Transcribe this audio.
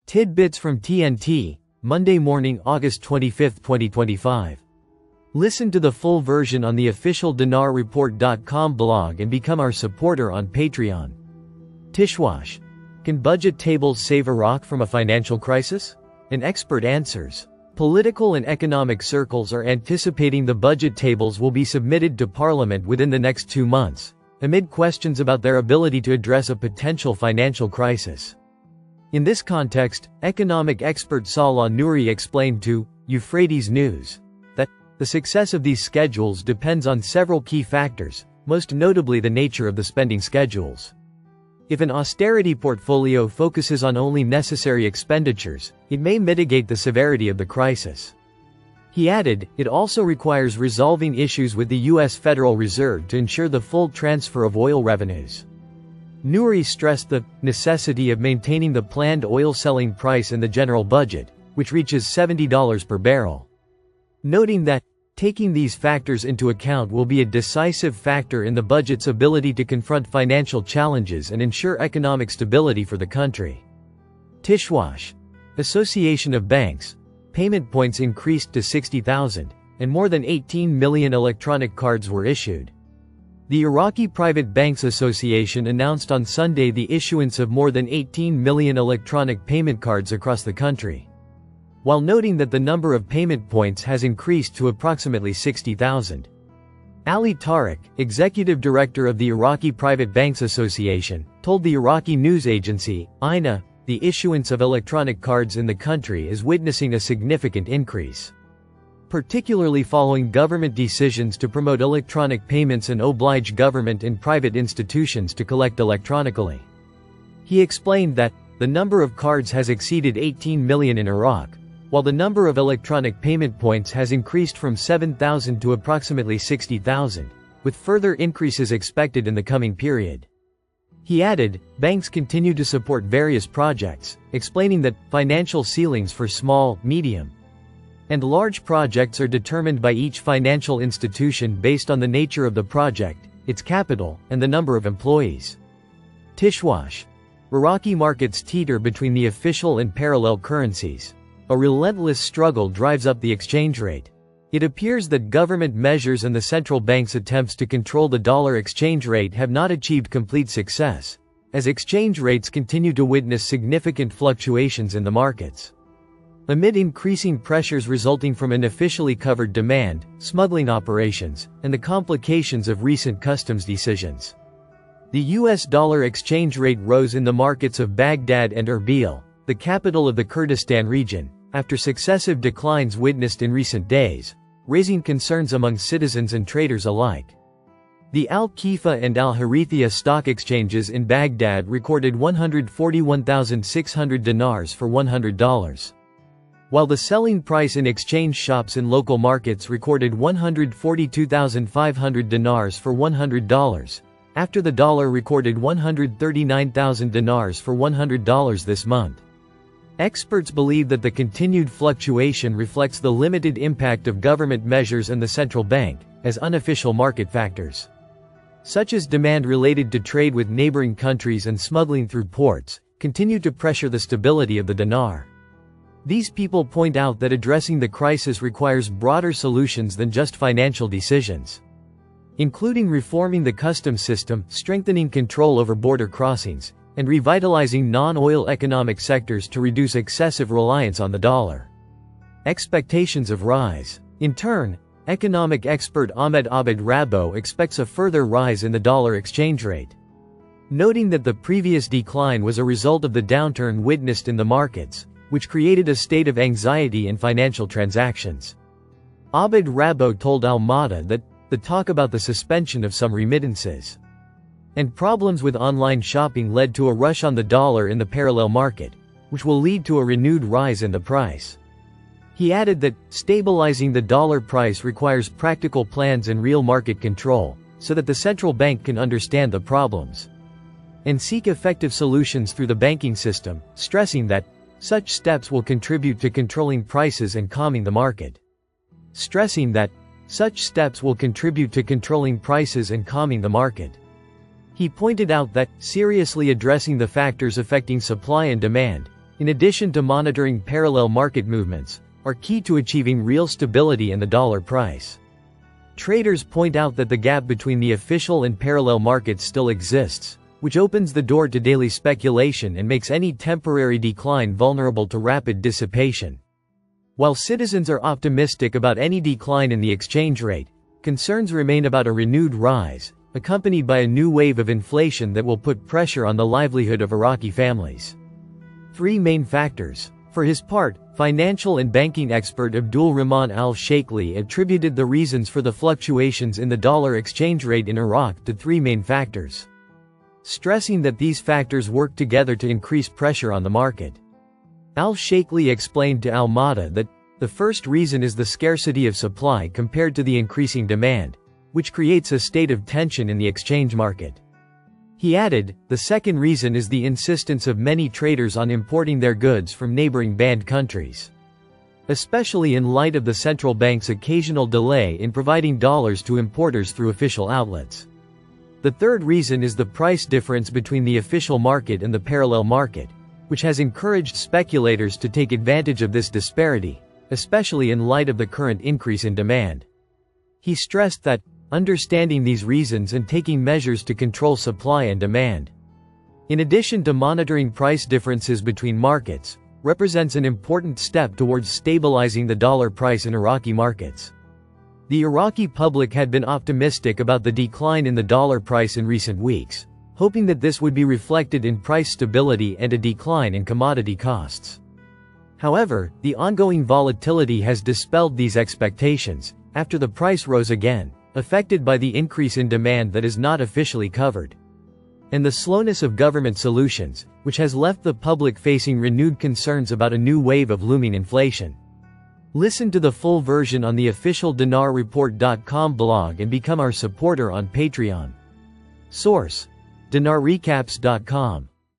Tidbits from TNT, Monday morning, August 25, 2025. Listen to the full version on the official dinarreport.com blog and become our supporter on Patreon. Tishwash. Can budget tables save Iraq from a financial crisis? An expert answers. Political and economic circles are anticipating the budget tables will be submitted to Parliament within the next 2 months, amid questions about their ability to address a potential financial crisis. In this context, economic expert Salah Nouri explained to Euphrates News that the success of these schedules depends on several key factors, most notably the nature of the spending schedules. If an austerity portfolio focuses on only necessary expenditures, it may mitigate the severity of the crisis. He added, it also requires resolving issues with the U.S. Federal Reserve to ensure the full transfer of oil revenues. Nouri stressed the necessity of maintaining the planned oil selling price in the general budget, which reaches $70 per barrel. Noting that, taking these factors into account will be a decisive factor in the budget's ability to confront financial challenges and ensure economic stability for the country. Tishwash. Association of Banks. Payment points increased to 60,000, and more than 18 million electronic cards were issued. The Iraqi Private Banks Association announced on Sunday the issuance of more than 18 million electronic payment cards across the country, while noting that the number of payment points has increased to approximately 60,000. Ali Tariq, executive director of the Iraqi Private Banks Association, told the Iraqi news agency, INA, the issuance of electronic cards in the country is witnessing a significant increase, particularly following government decisions to promote electronic payments and oblige government and private institutions to collect electronically. He explained that the number of cards has exceeded 18 million in Iraq, while the number of electronic payment points has increased from 7,000 to approximately 60,000, with further increases expected in the coming period. He added, banks continue to support various projects, explaining that financial ceilings for small, medium, and large projects are determined by each financial institution based on the nature of the project, its capital, and the number of employees. Tishwash. Iraqi markets teeter between the official and parallel currencies. A relentless struggle drives up the exchange rate. It appears that government measures and the central bank's attempts to control the dollar exchange rate have not achieved complete success, as exchange rates continue to witness significant fluctuations in the markets. Amid increasing pressures resulting from unofficially covered demand, smuggling operations, and the complications of recent customs decisions, the US dollar exchange rate rose in the markets of Baghdad and Erbil, the capital of the Kurdistan region, after successive declines witnessed in recent days, raising concerns among citizens and traders alike. The Al-Kifa and Al-Harithia stock exchanges in Baghdad recorded 141,600 dinars for $100. While the selling price in exchange shops in local markets recorded 142,500 dinars for $100, after the dollar recorded 139,000 dinars for $100 this month. Experts believe that the continued fluctuation reflects the limited impact of government measures and the central bank, as unofficial market factors, such as demand related to trade with neighboring countries and smuggling through ports, continue to pressure the stability of the dinar. These people point out that addressing the crisis requires broader solutions than just financial decisions, including reforming the customs system, strengthening control over border crossings, and revitalizing non-oil economic sectors to reduce excessive reliance on the dollar. Expectations of rise. In turn, economic expert Ahmed Abed Rabo expects a further rise in the dollar exchange rate, noting that the previous decline was a result of the downturn witnessed in the markets, which created a state of anxiety in financial transactions. Abed Rabo told Al-Mada that the talk about the suspension of some remittances and problems with online shopping led to a rush on the dollar in the parallel market, which will lead to a renewed rise in the price. He added that stabilizing the dollar price requires practical plans and real market control, so that the central bank can understand the problems and seek effective solutions through the banking system, stressing that such steps will contribute to controlling prices and calming the market. He pointed out that seriously addressing the factors affecting supply and demand, in addition to monitoring parallel market movements, are key to achieving real stability in the dollar price. Traders point out that the gap between the official and parallel markets still exists, which opens the door to daily speculation and makes any temporary decline vulnerable to rapid dissipation. While citizens are optimistic about any decline in the exchange rate, concerns remain about a renewed rise, accompanied by a new wave of inflation that will put pressure on the livelihood of Iraqi families. 3 main factors. For his part, financial and banking expert Abdul Rahman al-Sheikhli attributed the reasons for the fluctuations in the dollar exchange rate in Iraq to 3 main factors, stressing that these factors work together to increase pressure on the market. Al-Sheikhli explained to Al-Mada that the first reason is the scarcity of supply compared to the increasing demand, which creates a state of tension in the exchange market. He added, the second reason is the insistence of many traders on importing their goods from neighboring banned countries, especially in light of the central bank's occasional delay in providing dollars to importers through official outlets. The third reason is the price difference between the official market and the parallel market, which has encouraged speculators to take advantage of this disparity, especially in light of the current increase in demand. He stressed that, understanding these reasons and taking measures to control supply and demand, in addition to monitoring price differences between markets, represents an important step towards stabilizing the dollar price in Iraqi markets. The Iraqi public had been optimistic about the decline in the dollar price in recent weeks, hoping that this would be reflected in price stability and a decline in commodity costs. However, the ongoing volatility has dispelled these expectations, after the price rose again, affected by the increase in demand that is not officially covered, and the slowness of government solutions, which has left the public facing renewed concerns about a new wave of looming inflation. Listen to the full version on the official dinarreport.com blog and become our supporter on Patreon. Source: dinarrecaps.com